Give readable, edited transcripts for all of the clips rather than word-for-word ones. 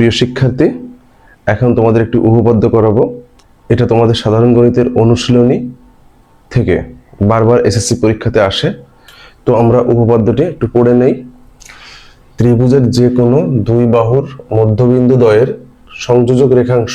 প্রিয় শিক্ষার্থী, এখন তোমাদের একটি উপপাদ্য করাবো। এটা তোমাদের সাধারণ গণিতের অনুশীলনী থেকে বারবার এসএসসি পরীক্ষাতে আসে। তো আমরা উপপাদ্যটি একটু পড়ে নেই। ত্রিভুজের যে কোনো দুই বাহুর মধ্যবিন্দু দ্বয়ের সংযোজক রেখাংশ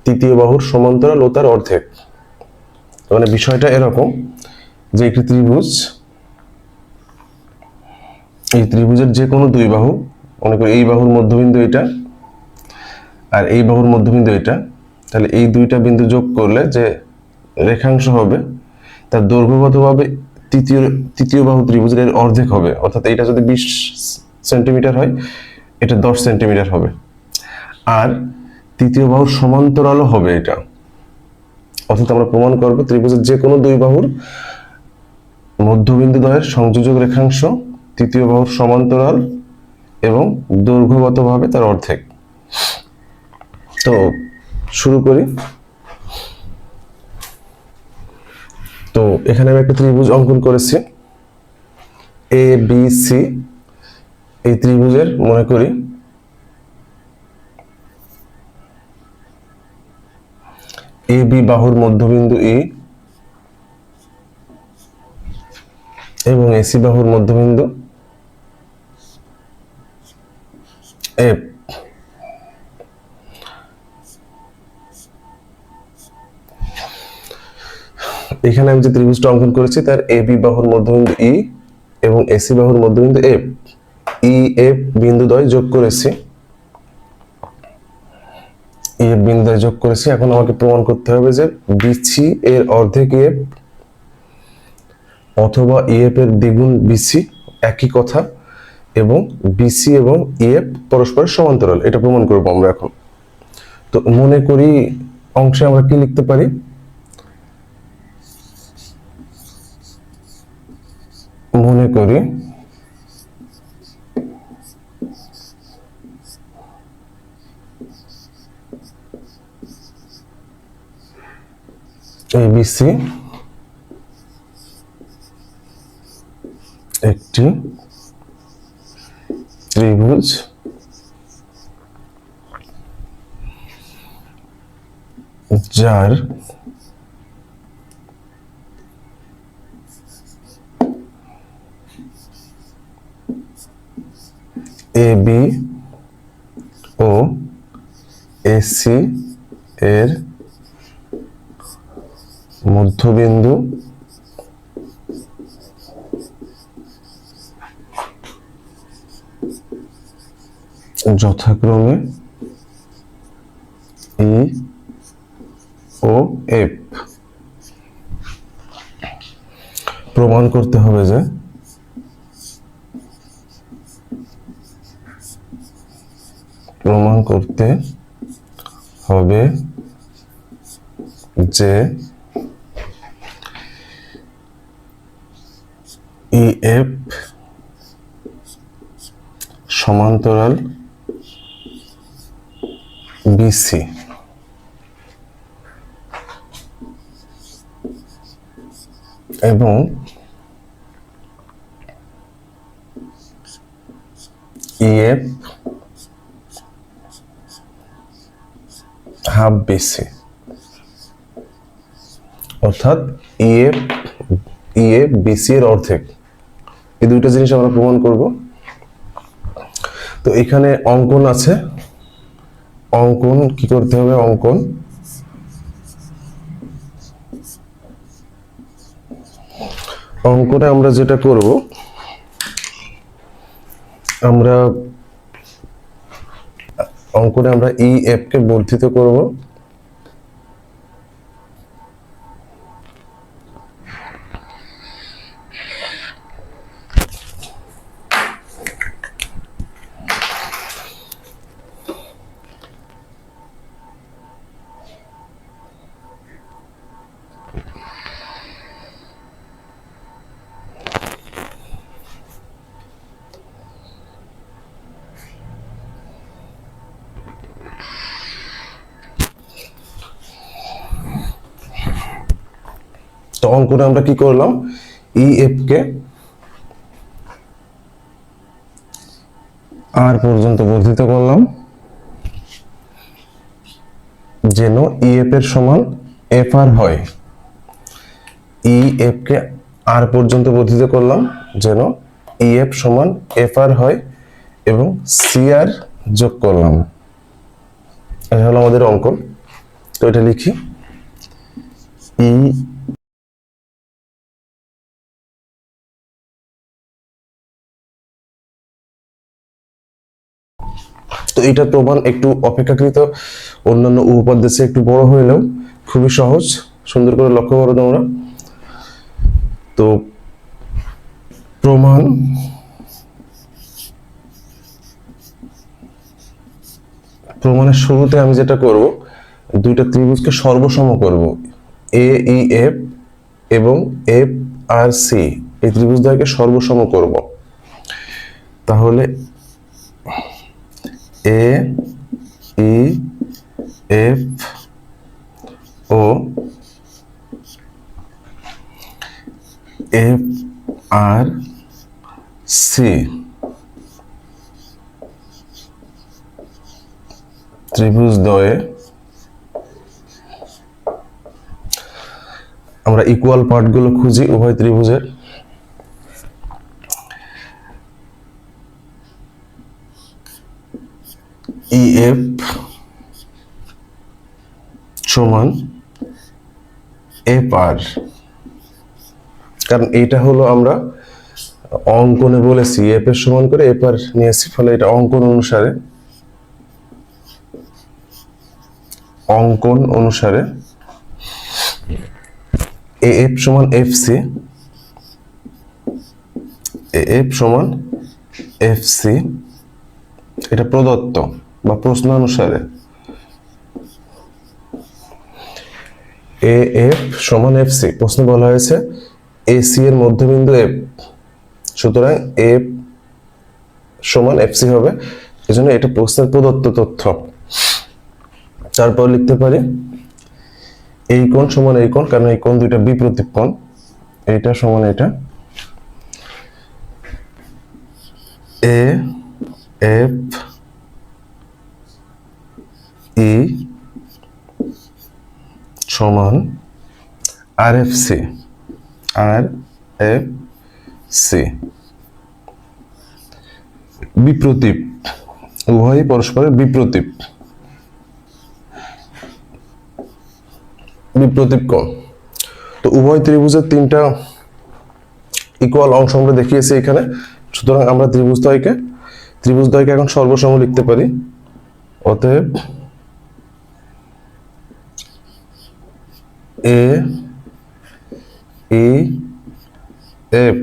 তৃতীয় বাহুর সমান্তরাল ও তার অর্ধেক। মানে বিষয়টা এরকম যে একটি ত্রিভুজ, এই ত্রিভুজের যে কোনো দুই বাহু, মনে করি এই বাহুর মধ্যবিন্দু এটা আর এই বাহুর মধ্যবিন্দু এটা, তাহলে এই দুইটা বিন্দু যোগ করলে যে রেখাংশ হবে তার দৈর্ঘ্যগতভাবে তৃতীয় বাহু ত্রিভুজের এর অর্ধেক হবে। অর্থাৎ এটা যদি 20 সেন্টিমিটার হয়, এটা 10 সেন্টিমিটার হবে। আর তৃতীয় বাহুর সমান্তরালও হবে এটা। অর্থাৎ আমরা প্রমাণ করব ত্রিভুজের যে কোনো দুই বাহুর মধ্যবিন্দু দ্বয়ের সংযোজক রেখাংশ তৃতীয় বাহুর সমান্তরাল এবং দৈর্ঘ্যগতভাবে তার অর্ধেক। তো শুরু করি। তো এখানে আমি একটা ত্রিভুজ অঙ্কন করেছি এ বি সি। এই ত্রিভুজের মনে করি এ বি বাহুর মধ্যবিন্দু ই এবং এসি বাহুর মধ্যবিন্দু এফ। এখানে আমি যে ত্রিভুজটা অঙ্কন করেছি তার এ বি বাহুর মধ্যবিন্দু ই এবং এসি বাহুর মধ্যবিন্দু এফ। ই এফ বিন্দুদ্বয় যোগ করেছি, এফ বিন্দুদ্বয় যোগ করেছি। এখন আমাকে প্রমাণ করতে হবে যে বিসি এর অর্ধেক এফ অথবা ইএফ এর দ্বিগুণ বিসি একই কথা, এবং বিসি এবং ইএফ পরস্পরের সমান্তরাল, এটা প্রমাণ করব আমরা এখন। তো মনে করি অংশে আমরা কি লিখতে পারি, মনে করি এবিসি একটি ত্রিভুজ যার এ বি ও এসি এর মধ্যবিন্দু যথাক্রমে ই ও এফ। প্রমাণ করতে হবে যে ইএফ সমান্তরাল বিসি এবং ইএফ হাফ বিসি। অর্থাৎ ইএফ বিসি এর অর্ধেক। এই দুইটা জিনিস আমরা প্রমাণ করব। তো এখানে অঙ্কন আছে, অঙ্কন কি করতে হবে, অঙ্কনে আমরা যেটা করব, অঙ্কনে আমরা ই এফ কে বর্ধিত করব তো অঙ্কনে আমরা কি করলাম, ই এফ কে আর পর্যন্ত বর্ধিত করলাম যেন ই এফ এর সমান এফ আর হয়। ই এফ কে আর পর্যন্ত বর্ধিত করলাম যেন ই এফ সমান এফ আর হয় এবং সি আর যোগ করলাম। এটা হলো আমাদের অঙ্ক। তো এটা লিখি, ই তো এটা প্রমাণ একটু অপেক্ষাকৃত অন্যান্য উপপাদ্যের চেয়ে একটু বড় হইলেও খুবই সহজ। সুন্দর করে লক্ষ্য করো তোমরা। তো প্রমাণ প্রমাণের শুরুতে আমি যেটা করব, দুইটা ত্রিভুজকে সর্বসম করব, এ ই এফ এবং এফ আর সি, এই ত্রিভুজ দ্বয়কে সর্বসম করব। তাহলে এ E F O F R C ত্রিভুজ দ্বয়ে আমরা ইকুয়াল পার্টগুলো খুঁজি উভয় ত্রিভুজের। ই এফ সমান এফ আর, কারণ এইটা হলো আমরা অঙ্কনে বলেছি এফ এর সমান করে এফ আর নিয়েছি, ফলে এটা অঙ্কন অনুসারে এ এফ সমান এফ সি, এ এফ সমান এফ সি, এটা প্রদত্ত বা প্রশ্ন অনুসারে এ এফ সমান এফ সি। প্রশ্ন বলা হয়েছে এ সি এর মধ্যবিন্দু এফ, সুতরাং এফ সমান এফ সি হবে, এজন্য এটা প্রশ্নের প্রদত্ত তথ্য। তারপর লিখতে পারি এই কোণ সমান এই কোণ, কারণ এই কোণ দুইটা বিপ্রতীপ কোণ, এইটা সমান এটা। এ এফ ই সমান আর এফ সি, আর এফ সি বিপ্রতীপ, উভয়ই পরস্পরের বিপ্রতীপ কোণ। তো উভয় ত্রিভুজের তিনটা ইকুয়াল অংশ আমরা দেখিয়েছি এখানে, সুতরাং আমরা ত্রিভুজদ্বয়কে এখন সর্বসম লিখতে পারি। অতএব এ ই এফ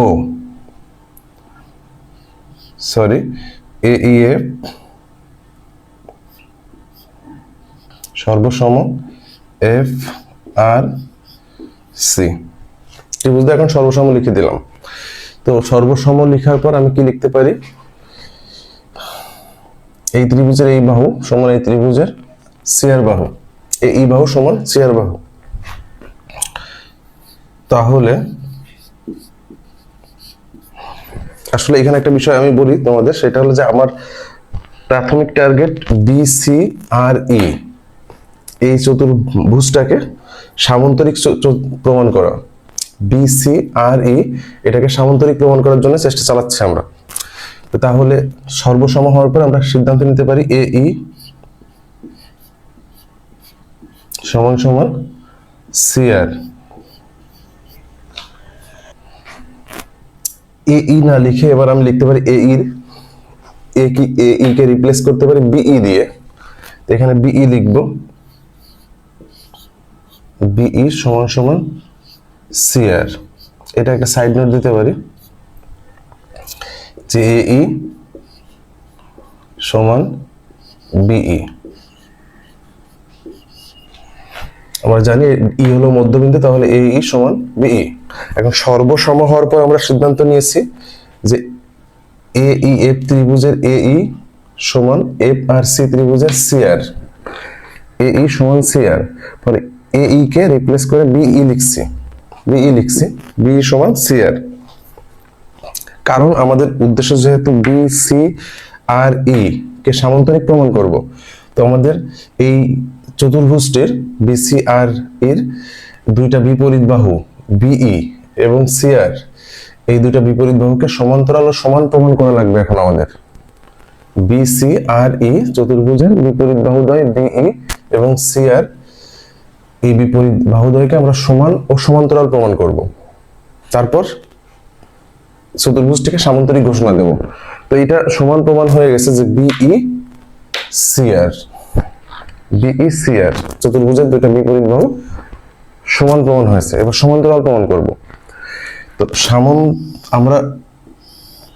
ও এ E F সর্বসম F R C. ত্রিভুজটা এখন সর্বসম লিখে দিলাম। তো সর্বসম লেখার পর আমি কি লিখতে পারি, এই ত্রিভুজের এই বাহু সমান এই ত্রিভুজের সি আর বাহু, এই বাহু সমান সি আর বাহু। তাহলে আসলে এখানে একটা বিষয় আমি বলি তোমাদের, সেটা হলো যে আমার প্রাথমিক টার্গেট বি সি আর ই, এই চতুর্ভুজটাকে সামান্তরিক প্রমাণ করা। বি সি আর ই এটাকে সামান্তরিক প্রমাণ করার জন্য চেষ্টা চালাচ্ছি আমরা। তো তাহলে সর্বসম হওয়ার পর আমরা সিদ্ধান্ত নিতে পারি এ ই সমান সমান সি আর। এ ই না লিখে এবার আমি লিখতে পারি এ ই কে রিপ্লেস করতে পারি বিই দিয়ে। এখানে বিই লিখব, বিই সমান সমান সি আর। এটা একটা সাইড নোট দিতে পারি যে এ ই সমান বিই। আমরা জানি ই হলো মধ্যবিন্দু, তাহলে এ ই সমান বিই। এখন সর্বসম হওয়ার পর আমরা সিদ্ধান্ত নিয়েছি যে এ ই এফ ত্রিভুজের এ ই সমান এফ আর সি ত্রিভুজের সি আর। এ ই সমান সি আর, ফলে এ ই কে রিপ্লেস করে বিই লিখছি, বিই সমান সি আর। কারণ আমাদের উদ্দেশ্য যেহেতু বি সি আর ই কে সামান্তরিক প্রমাণ করব, তো আমাদের এই চতুর্ভুজটির বিসিআর এর দুইটা বিপরীত বাহু বিই এবং সিআর, এই দুইটা বিপরীত বাহুকে সমান্তরাল ও সমান প্রমাণ করা লাগবে এখন আমাদের। বিসিআরই চতুর্ভুজের বিপরীত বাহুদ্বয় বিই এবং সিআর, এই বিপরীত বাহুদ্বয়কে আমরা সমান ও সমান্তরাল প্রমাণ করব। তারপর চতুর্ভুজটিকে সামান্তরিক ঘোষণা দেব। তো এটা সমান প্রমাণ হয়ে গেছে যে বিই সিআর, বিই সিআর চতুর্ভুজের দুইটা বিপরীত বাহু সমান প্রমাণ হয়েছে। এবার সমান্তরাল প্রমাণ করব। তো আমরা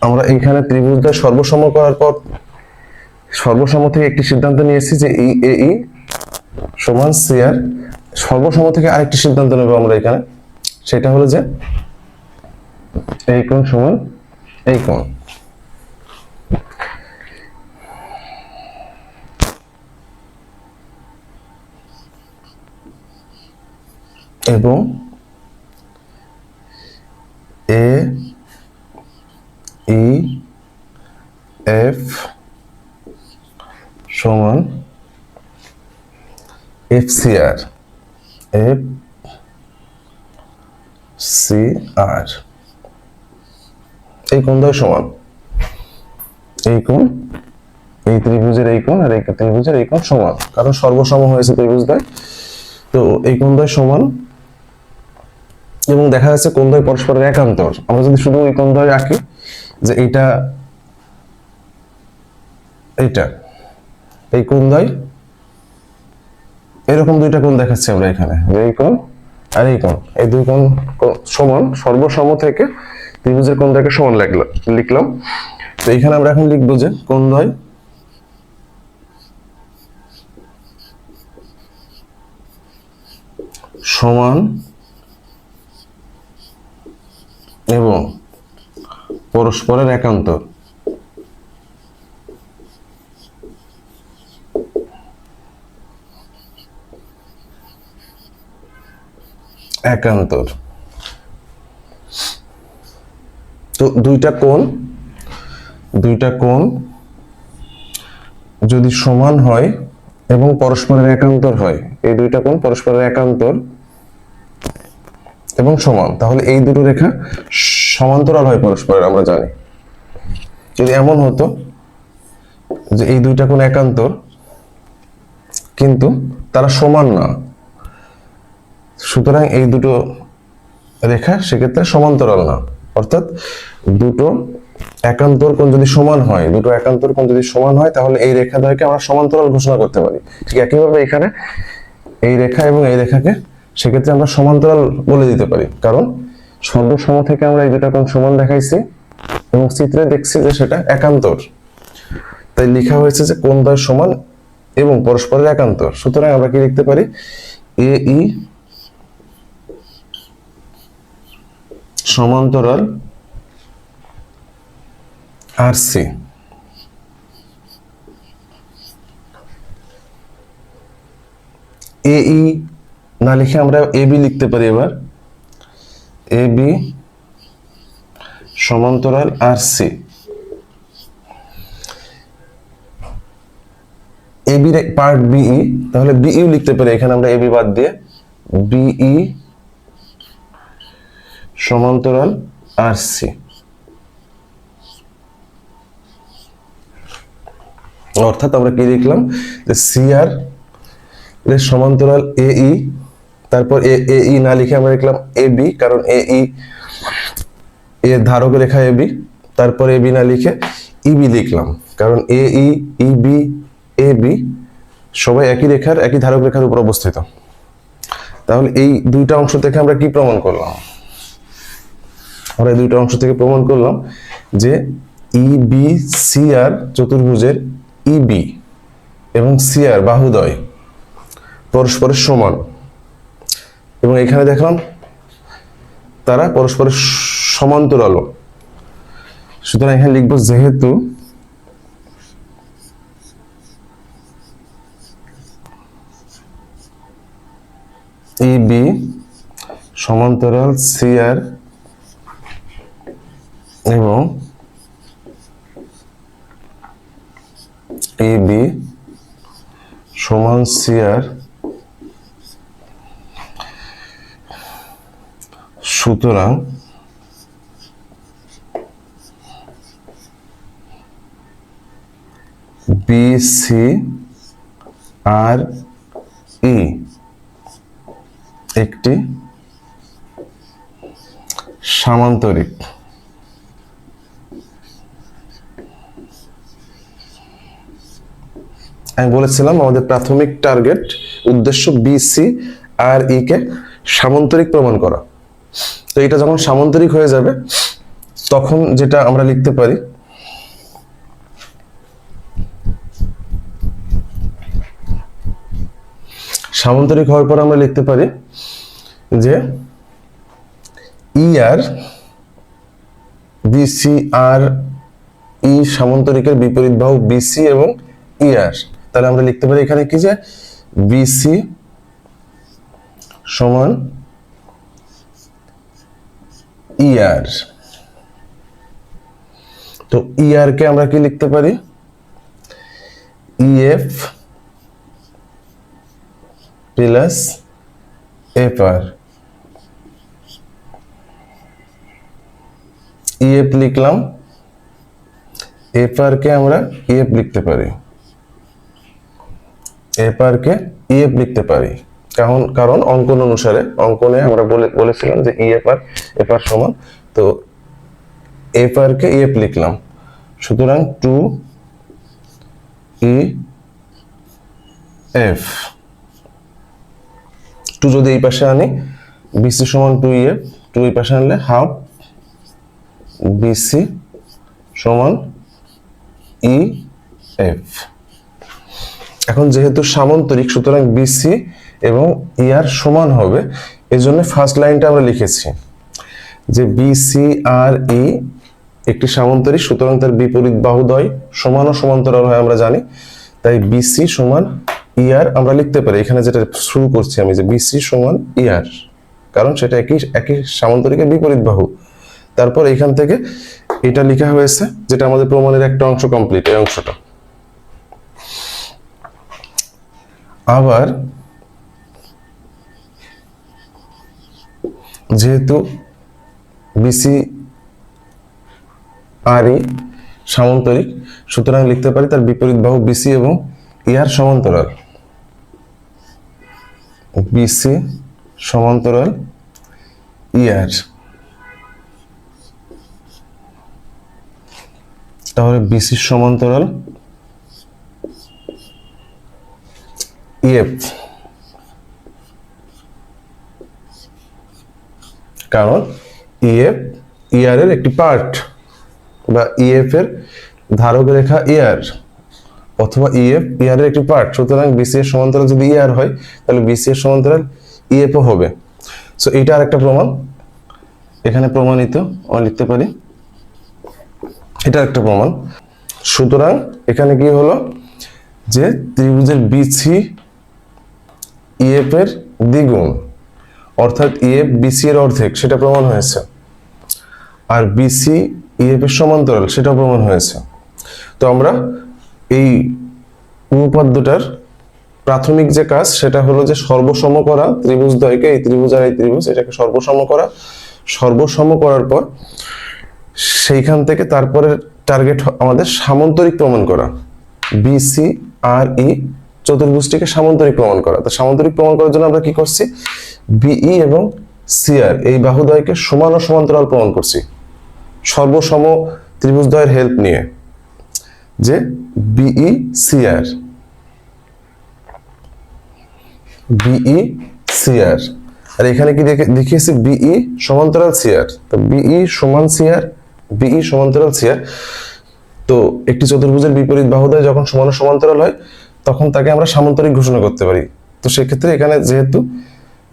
আমরা এইখানে ত্রিভুজদ্বয় সর্বসম করার পর সর্বসম থেকে একটি সিদ্ধান্ত নিয়েছি যে এই সমান সিআর, সর্বসম থেকে আরেকটি সিদ্ধান্ত নেব আমরা এখানে, সেটা হলো যে এই কোণ সমান এই কোণ, এবং এ ই এফ সমান এফ সিআর, এফ সিআর, এই কোণদ্বয় সমান এই কোণ, এই ত্রিভুজের এই কোণ আর এই ত্রিভুজের এই কোণ সমান, কারণ সর্বসম হয়েছে ত্রিভুজদ্বয়। তো এই কোণদ্বয় সমান এবং দেখা যাচ্ছে কোণদ্বয় পরস্পরের একান্তর। আমরা যদি শুধু এই কোণদ্বয় আঁকি যে এটা এই কোণদ্বয় এরকম দুইটা কোণ দেখাচ্ছি আমরা এখানে, এই কোণ আর এই কোণ, এই দুই কোণ সমান, সর্বসম থেকে ত্রিভুজের কোণদ্বয়কে সমান লিখলাম। তো এখানে আমরা এখন লিখবো যে কোণদ্বয় সমান এবং পরস্পরের একান্তর। একান্তর। তো দুইটা কোণ যদি সমান হয় এবং পরস্পরের একান্তর হয়, এই দুইটা কোণ পরস্পরের একান্তর এবং সমান, তাহলে এই দুটো রেখা সমান্তরাল হয় পরস্পরের। আমরা জানি যদি এমন হতো যে এই দুইটা কোণ একান্তর কিন্তু তারা সমান না, সুতরাং এই দুটো রেখা সেক্ষেত্রে সমান্তরাল না। অর্থাৎ দুটো একান্তর কোণ যদি সমান হয়, তাহলে এই রেখাদ্বয়কে আমরা সমান্তরাল ঘোষণা করতে পারি। ঠিক একইভাবে এখানে এই রেখা এবং এই রেখাকে সেক্ষেত্রে আমরা সমান্তরাল বলে দিতে পারি, কারণ সর্বসম থেকে আমরা এই দুটো কোণ সমান দেখাইছি এবং চিত্রে দেখছি যে সেটা একান্তর, তাই লেখা হয়েছে যে কোণদ্বয় সমান এবং পরস্পরের একান্তর। সুতরাং আমরা কি লিখতে পারি, এ ই সমান্তরাল আর সি। এ ই না লিখে আমরা এ বি লিখতে পারি। এবার এ বি সমান্তরাল আর C, A B part B E, তাহলে বিইও লিখতে পারি এখানে আমরা এ বি বাদ দিয়ে, বিই সমান্তরাল আর সি। অর্থাৎ আমরা কি লিখলাম যে সিআর এর সমান্তরাল এই, তারপর এই না লিখে আমরা লিখলাম এ বি, কারণ এই এর ধারক রেখা এ বি, তারপর এ বি না লিখে ইবি লিখলাম, কারণ এই ইবি এ বি সবাই একই রেখার একই ধারক রেখার উপর অবস্থিত। তাহলে এই দুইটা অংশ থেকে আমরা কি প্রমাণ করলাম, আমরা এই দুইটা অংশ থেকে প্রমাণ করলাম যে ইবি সিআর চতুর্ভুজের ইবি এবং সিআর বাহুদ্বয় পরস্পরের সমান, এবং এখানে দেখলাম তারা পরস্পরের সমান্তরাল। সুতরাং এখানে লিখবো যেহেতু ইবি সমান্তরাল সিআর এবং ইবি সমান সিআর, সুতরাং বিসি আর ই একটি সামান্তরিক। আমি বলেছিলাম আমাদের প্রাথমিক টার্গেট উদ্দেশ্য বিসি আর ই কে সামান্তরিক প্রমাণ করা। তো এটা যখন সামান্তরিক হয়ে যাবে তখন যেটা আমরা লিখতে পারি, সামান্তরিক হওয়ার পর আমরা লিখতে পারি যে ই আর বিসি আর ই সামান্তরিকের বিপরীত বাহু বিসি এবং ই আর। তাহলে আমরা লিখতে পারি এখানে কি, যে বিসি সমান ই আর। তো ই আর কে আমরা কি লিখতে পারি, EF plus F R. EF লিখলাম, এফ আর কে আমরা ইএফ লিখতে পারি, এফ আর কে ইএফ লিখতে পারি। কারণ অঙ্কন অনুসারে, অঙ্কনে আমরা বলেছিলাম যে ইএফ আর এফ আর সমান, তো এফ আর কে ইএফ লিখলাম। সুতরাং 2 ই এফ, 2 যদি এই পাশে আনি, বিসি সমান 2 ইএফ, 2 এই পাশে আনলে হাফ বিসি সমান ই এফ। এখন যেহেতু সামান্তরিক, সুতরাং বিসি এবং ই আর সমান হবে, এজন্য ফার্স্ট লাইনটা আমরা লিখেছি যে বিসি আর ই একটি সামান্তরিক, সুতরাং তার বিপরীত বাহুদ্বয় সমান ও সমান্তরাল হয় আমরা জানি। তাই বিসি সমান ই আর আমরা লিখতে পারি। এখানে যেটা শুরু করছি আমি, যে বিসি সমান ই আর, কারণ সেটা একই সামান্তরিকের বিপরীত বাহু। তারপর এখান থেকে এটা লেখা হয়েছে, যেটা আমাদের প্রমাণের একটা অংশ কমপ্লিট, এই অংশটা। আবার যেহেতু বিসি আর ই সামান্তরিক, সুতরাং লিখতে পারি তার বিপরীত বাহু বিসি এবং ই আর সমান্তরাল। বিসি সমান্তরাল ই আর। তাহলে বিসি সমান্তরাল ইএফ, কারণ ইএফ ইআর এর একটি পার্ট, বা ইএফ এর ধারক রেখা ইআর, অথবা ইএফ ইআর এর একটি পার্ট। সুতরাং বিসি এর সমান্তরাল যদি ইআর হয়, তাহলে বিসি এর সমান্তরাল ইএফ ও হবে। সো এটা আরেকটা প্রমাণ এখানে প্রমাণিত, আমরা লিখতে পারি এটা একটা প্রমাণ। সুতরাং এখানে কি হলো, যে ত্রিভুজের বিসি ইএফ এর দ্বিগুণ, অর্থাৎ ইএফ বিসি এর অর্ধেক, সেটা প্রমাণ হয়েছে। আর বিসি ইএফ এর সমান্তরাল, সেটা প্রমাণ হয়েছে। তো আমরা এই উপপাদ্যটার প্রাথমিক যে কাজ, সেটা হলো যে সর্বসম করা ত্রিভুজদ্বয়কে, এই ত্রিভুজ আর এই ত্রিভুজ, এটাকে সর্বসম করা। সর্বসম করার পর সেইখান থেকে তারপরে টার্গেট আমাদের সামান্তরিক প্রমাণ করা, বিসি আর ই চতুর্ভুজটিকে সামান্তরিক প্রমাণ করা। তো সামান্তরিক প্রমাণ করার জন্য আমরা কি করছি, বিই এবং সিআর এই বাহুদ্বয়কে সমান ও সমান্তরাল প্রমাণ করছি সর্বসম ত্রিভুজদ্বয়ের হেল্প নিয়ে, যে বিই সিআর, বিই সিআর। আর এখানে কি দেখিয়েছি, বিই সমান্তরাল সিআর। তো বিই সমান সিআর, বিই সমান্তরাল সিআর। তো একটি চতুর্ভুজের বিপরীত বাহুদ্বয় যখন সমান ও সমান্তরাল হয়, তখন তাকে আমরা সামান্তরিক ঘোষণা করতে পারি। তো সেক্ষেত্রে এখানে যেহেতু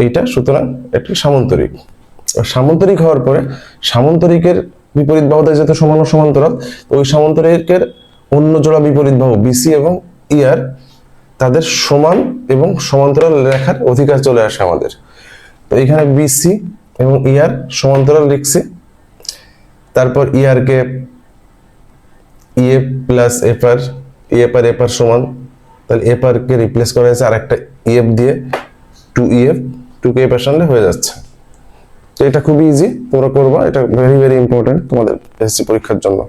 এইটা, সুতরাং একটি সামান্তরিক। সামান্তরিক হওয়ার পরে সামান্তরিকের বিপরীত বাহুদ্বয় যেহেতু সমান ও সমান্তরাল, ওই সামান্তরিকের অন্য জোড়া বিপরীত বাহু বিসি এবং ইআর, তাদের সমান এবং সমান্তরাল রেখার অধিকার চলে আসে আমাদের। তো এখানে বিসি এবং ইআর সমান্তরাল লিখছি। তারপর ইআর কে EF plus F R, EF আর এফ আর সমান, তাহলে এ পারকে রিপ্লেস করা হয়েছে আর একটা ইএফ দিয়ে, 2EF 2কে বসালে হয়ে যাচ্ছে। তো এটা খুবই ইজি, তোমরা করবা, এটা ভেরি ভেরি ইম্পর্টেন্ট তোমাদের এসএসসি পরীক্ষার জন্য।